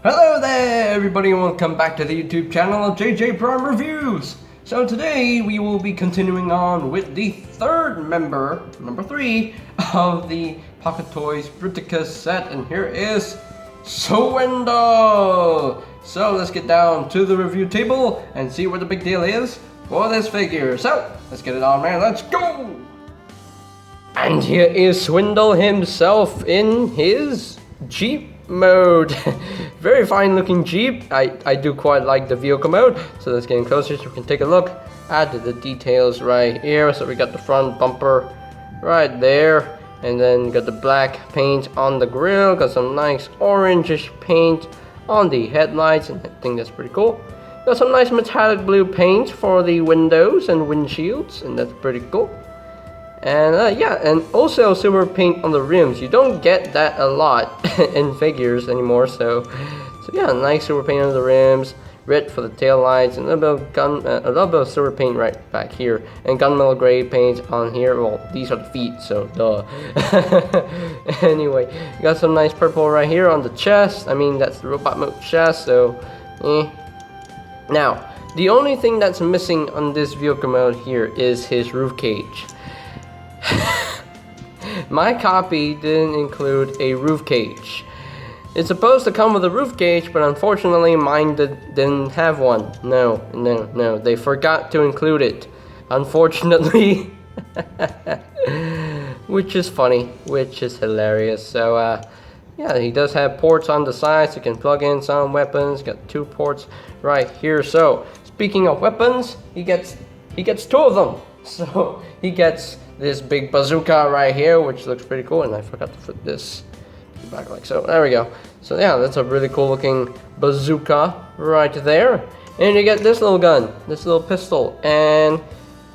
Hello there everybody and welcome back to the YouTube channel of JJ Prime Reviews. So today we will be continuing on with the third member, number 3, of the Pocket Toys Bruticus set, and here is Swindle! So let's get down to the review table and see what the big deal is for this figure. So let's get it on, man, let's go! And here is Swindle himself in his Jeep mode. Very fine looking Jeep. I do quite like the vehicle mode. So let's get in closer so we can take a look at the details right here. So we got the front bumper right there, and then got the black paint on the grill, got some nice orangish paint on the headlights, and I think that's pretty cool. Got some nice metallic blue paint for the windows and windshields, and that's pretty cool. And yeah, and also silver paint on the rims. You don't get that a lot in figures anymore, so yeah, nice silver paint on the rims, red for the tail lights, and a little bit of silver paint right back here, and gunmetal gray paint on here. Well, these are the feet, so duh. Anyway, you got some nice purple right here on the chest. I mean, that's the robot mode chest, so Now, the only thing that's missing on this vehicle mode here is his roof cage. My copy didn't include a roof cage. It's supposed to come with a roof cage, but unfortunately mine didn't have one. No, they forgot to include it, unfortunately. Which is funny, which is hilarious. So yeah, he does have ports on the sides. You can plug in some weapons. Got 2 ports right here. So speaking of weapons, he gets 2 of them. So he gets this big bazooka right here, which looks pretty cool, and I forgot to flip this back like so. There we go. So yeah, that's a really cool looking bazooka right there. And you get this little gun, this little pistol, and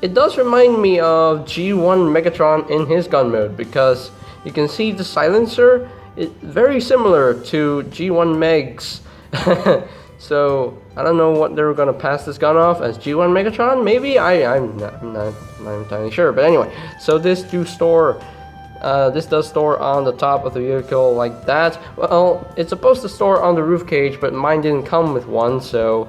it does remind me of G1 Megatron in his gun mode, because you can see the silencer. It's very similar to G1 Meg's. So I don't know what they're gonna pass this gun off as, G1 Megatron, maybe. I'm not entirely sure, but anyway. So this does store on the top of the vehicle like that. Well, it's supposed to store on the roof cage, but mine didn't come with one, so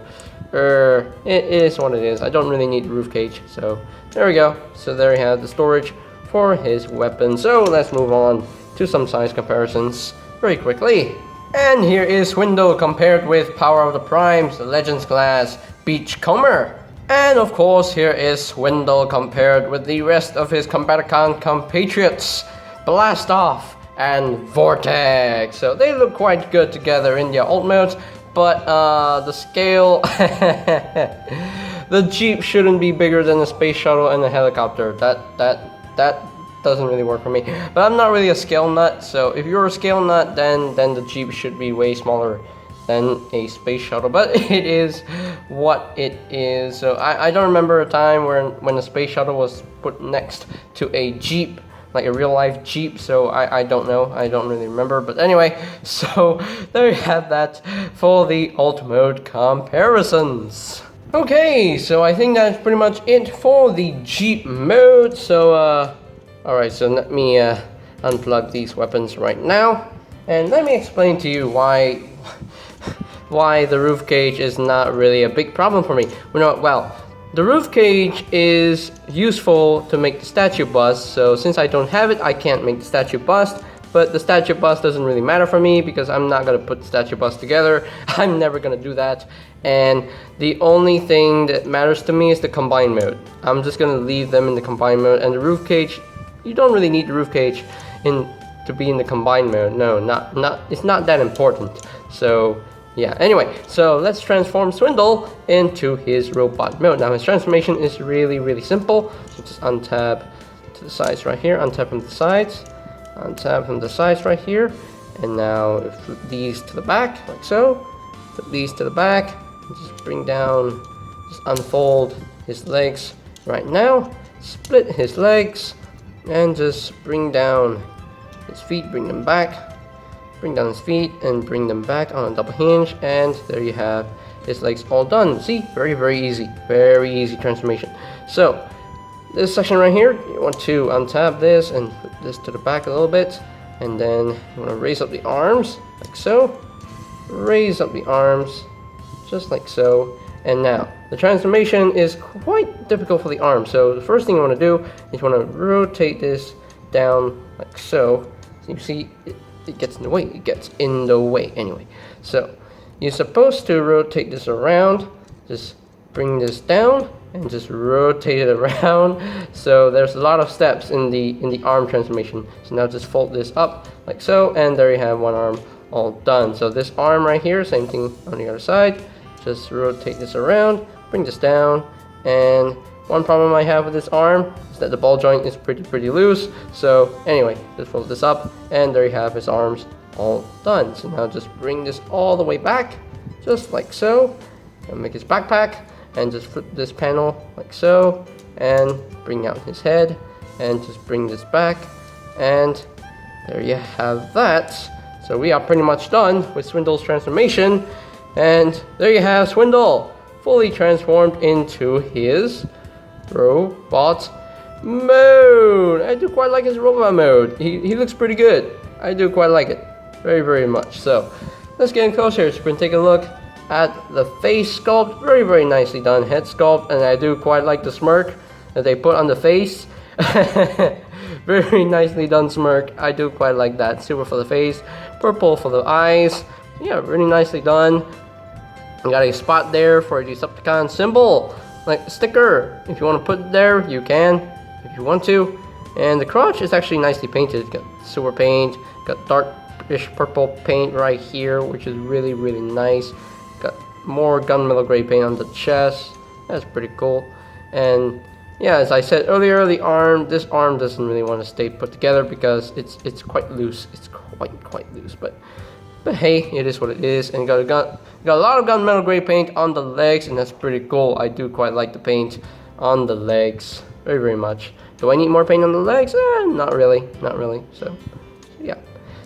it is what it is. I don't really need the roof cage, so there we go. So there you have the storage for his weapon. So let's move on to some size comparisons very quickly. And here is Swindle compared with Power of the Primes, the Legends class, Beachcomber. And of course, here is Swindle compared with the rest of his Combaticon compatriots, Blast Off and Vortex. So they look quite good together in their alt modes, but the scale, the Jeep shouldn't be bigger than a space shuttle and a helicopter. That doesn't really work for me. But I'm not really a scale nut, so if you're a scale nut, then the Jeep should be way smaller than a space shuttle, but it is what it is. So I don't remember a time when a space shuttle was put next to a Jeep, like a real life Jeep, so I don't know, I don't really remember. But anyway, so there you have that for the alt mode comparisons. Okay, so I think that's pretty much it for the Jeep mode. So alright, so let me unplug these weapons right now, and let me explain to you why the roof cage is not really a big problem for me. Well, the roof cage is useful to make the statue bust, so since I don't have it, I can't make the statue bust, but the statue bust doesn't really matter for me because I'm not going to put the statue bust together. I'm never going to do that, and the only thing that matters to me is the combine mode. I'm just going to leave them in the combine mode, and the roof cage, you don't really need the roof cage to be in the combine mode. No, it's not that important. So yeah, anyway, so let's transform Swindle into his robot mode. Now his transformation is really simple. So just untab to the sides right here, untab from the sides, untab from the sides right here, and now flip these to the back like so. Flip these to the back, and just bring down, just unfold his legs right now, split his legs, and just bring down his feet, bring them back, bring down his feet and bring them back on a double hinge, and there you have his legs all done. See, very easy transformation. So this section right here, you want to untab this and put this to the back a little bit, and then you want to raise up the arms like so, raise up the arms, just like so. And now, the transformation is quite difficult for the arm. So the first thing you want to do is you want to rotate this down like so. So you see, it gets in the way. It gets in the way anyway. So you're supposed to rotate this around. Just bring this down and just rotate it around. So there's a lot of steps in the arm transformation. So now just fold this up like so, and there you have one arm all done. So this arm right here, same thing on the other side. Just rotate this around, bring this down, and one problem I have with this arm is that the ball joint is pretty loose. So anyway, just fold this up, and there you have his arms all done. So now just bring this all the way back, just like so, and make his backpack, and just flip this panel like so, and bring out his head, and just bring this back, and there you have that. So we are pretty much done with Swindle's transformation. And there you have Swindle, fully transformed into his robot mode. I do quite like his robot mode. He looks pretty good. I do quite like it. Very much. So let's get in closer so we can take a look at the face sculpt. Very nicely done head sculpt. And I do quite like the smirk that they put on the face. Very nicely done smirk. I do quite like that. Silver for the face, purple for the eyes. Yeah, really nicely done. You got a spot there for a Decepticon symbol, like a sticker. If you want to put it there, you can, if you want to. And the crotch is actually nicely painted. Got silver paint, got darkish purple paint right here, which is really nice. Got more gunmetal gray paint on the chest. That's pretty cool. And yeah, as I said earlier, this arm doesn't really want to stay put together because it's quite loose. It's quite loose, but hey, it is what it is. And got a lot of gunmetal gray paint on the legs, and that's pretty cool. I do quite like the paint on the legs, very much. Do I need more paint on the legs? Not really. So yeah.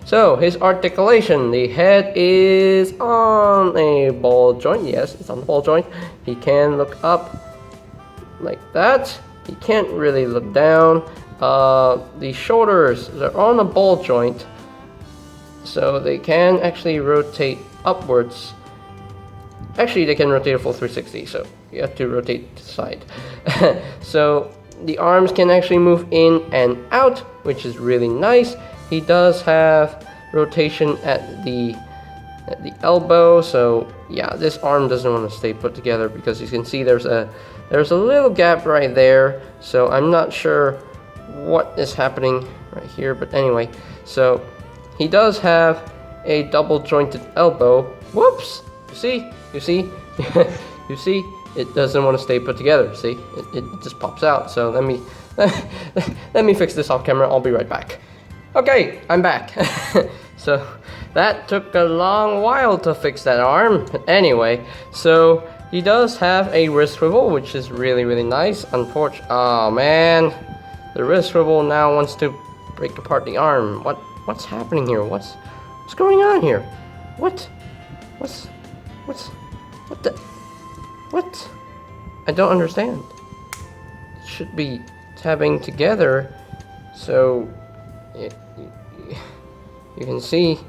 So his articulation, the head is on a ball joint. Yes, it's on the ball joint. He can look up like that. He can't really look down. The shoulders are on a ball joint, so they can actually rotate upwards. Actually, they can rotate a full 360, so you have to rotate to the side. So the arms can actually move in and out, which is really nice. He does have rotation at the elbow, so yeah, this arm doesn't want to stay put together because you can see there's a little gap right there. So I'm not sure what is happening right here, but anyway, so he does have a double jointed elbow. Whoops! You see, you see, it doesn't want to stay put together. See, it just pops out. So let me fix this off camera. I'll be right back. Okay, I'm back. So that took a long while to fix that arm. Anyway, so he does have a wrist swivel, which is really nice. Unfortunately, oh man, the wrist swivel now wants to break apart the arm. What's happening here? What's going on here? What I don't understand. It should be tabbing together, so you can see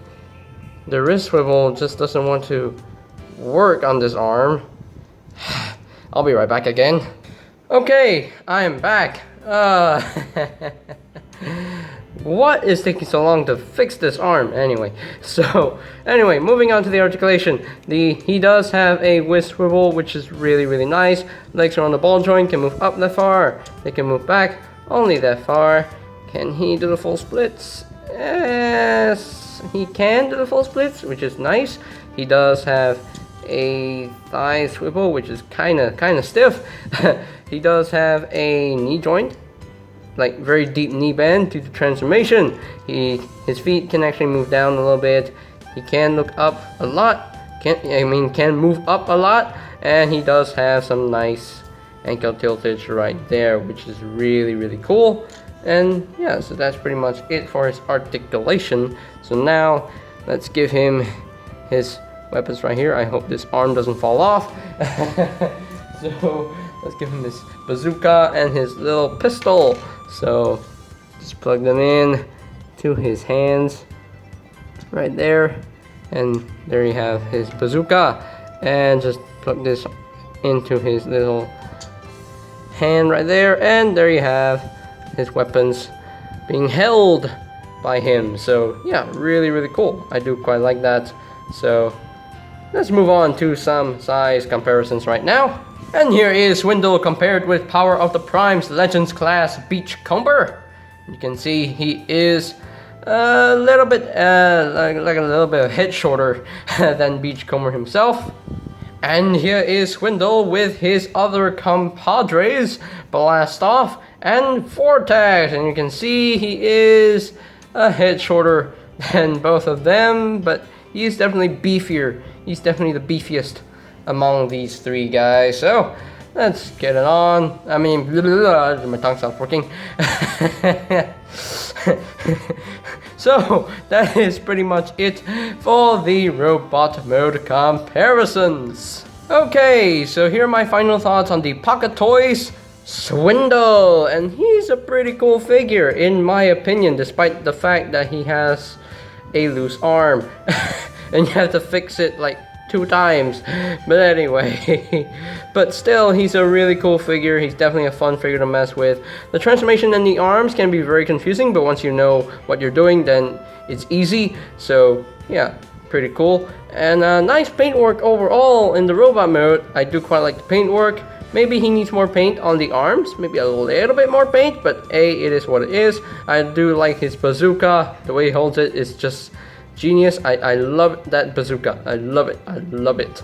the wrist swivel just doesn't want to work on this arm. I'll be right back again. Okay, I am back. What is taking so long to fix this arm? Anyway, moving on to the articulation. He does have a wrist swivel, which is really nice. Legs are on the ball joint, can move up that far. They can move back only that far. Can he do the full splits? Yes, he can do the full splits, which is nice. He does have a thigh swivel, which is kind of stiff. He does have a knee joint, like very deep knee bend due to transformation. His feet can actually move down a little bit. He can look up a lot. Can move up a lot, and he does have some nice ankle tiltage right there, which is really cool. And yeah, so that's pretty much it for his articulation. So now let's give him his weapons right here. I hope this arm doesn't fall off. So let's give him his bazooka and his little pistol. So just plug them in to his hands right there. And there you have his bazooka. And just put this into his little hand right there. And there you have his weapons being held by him. So yeah, really cool. I do quite like that. So let's move on to some size comparisons right now. And here is Swindle compared with Power of the Primes Legends class Beachcomber. You can see he is a little bit like a little bit of head shorter than Beachcomber himself. And here is Swindle with his other compadres, Blast Off and Vortex. And you can see he is a head shorter than both of them, but he is definitely beefier. He's definitely the beefiest among these three guys. So let's get it on. I mean, my tongue stopped working. So that is pretty much it for the robot mode comparisons. Okay, so here are my final thoughts on the Pocket Toys Swindle. And he's a pretty cool figure in my opinion, despite the fact that he has a loose arm. And you have to fix it like 2 times. But anyway, but still, he's a really cool figure. He's definitely a fun figure to mess with. The transformation in the arms can be very confusing, but once you know what you're doing, then it's easy. So yeah, pretty cool. And nice paintwork overall in the robot mode. I do quite like the paintwork. Maybe he needs more paint on the arms, maybe a little bit more paint, but it is what it is. I do like his bazooka. The way he holds it is just genius. I love that bazooka. I love it.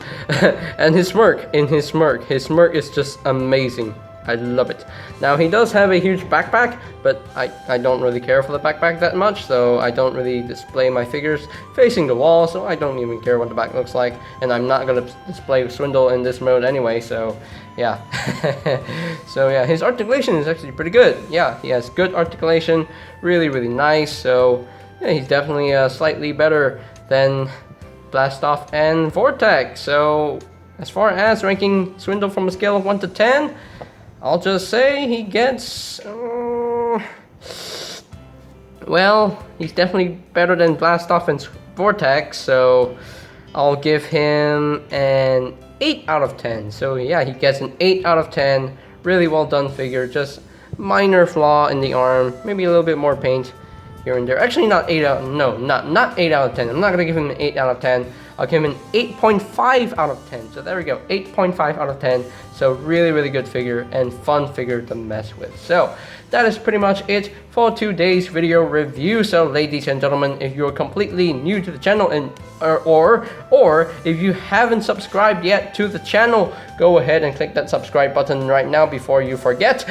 And his smirk, his smirk is just amazing. I love it. Now he does have a huge backpack, but I don't really care for the backpack that much, so I don't really display my figures facing the wall, so I don't even care what the back looks like, and I'm not gonna display Swindle in this mode anyway, so yeah. So yeah, his articulation is actually pretty good. Yeah, he has good articulation, really nice, so yeah, he's definitely slightly better than Blast Off and Vortex. So as far as ranking Swindle from a scale of 1 to 10, I'll just say he gets, well, he's definitely better than Blast Off and Vortex, so I'll give him an 8 out of 10. So yeah, he gets an 8 out of 10. Really well done figure, just minor flaw in the arm, maybe a little bit more paint here and there. Actually, not 8 out, no, not 8 out of 10. I'm not gonna give him an 8 out of 10. I'll give him an 8.5 out of 10. So there we go, 8.5 out of 10. So really good figure and fun figure to mess with. So that is pretty much it for today's video review. So ladies and gentlemen, if you're completely new to the channel and or if you haven't subscribed yet to the channel, go ahead and click that subscribe button right now before you forget.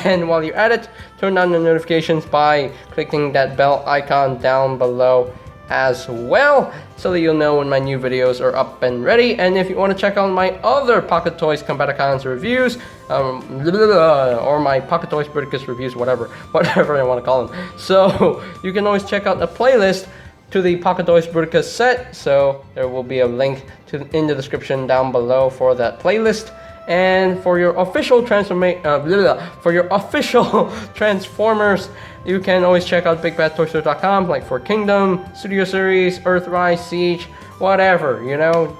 And while you're at it, turn on the notifications by clicking that bell icon down below as well, so that you'll know when my new videos are up and ready. And if you want to check out my other Pocket Toys Combaticons reviews, or my Pocket Toys Bruticus reviews, whatever I want to call them, so you can always check out the playlist to the Pocket Toys Bruticus set. So there will be a link in the description down below for that playlist. And for your official Transformers, you can always check out BigBadToyStore.com, like for Kingdom, Studio Series, Earthrise, Siege, whatever, you know.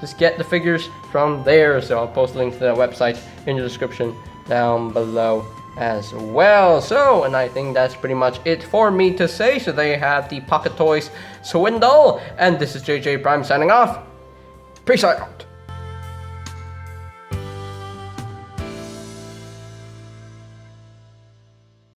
Just get the figures from there. So I'll post links to that website in the description down below as well. So, and I think that's pretty much it for me to say. So there you have the Pocket Toys Swindle, and this is JJ Prime signing off. Peace out.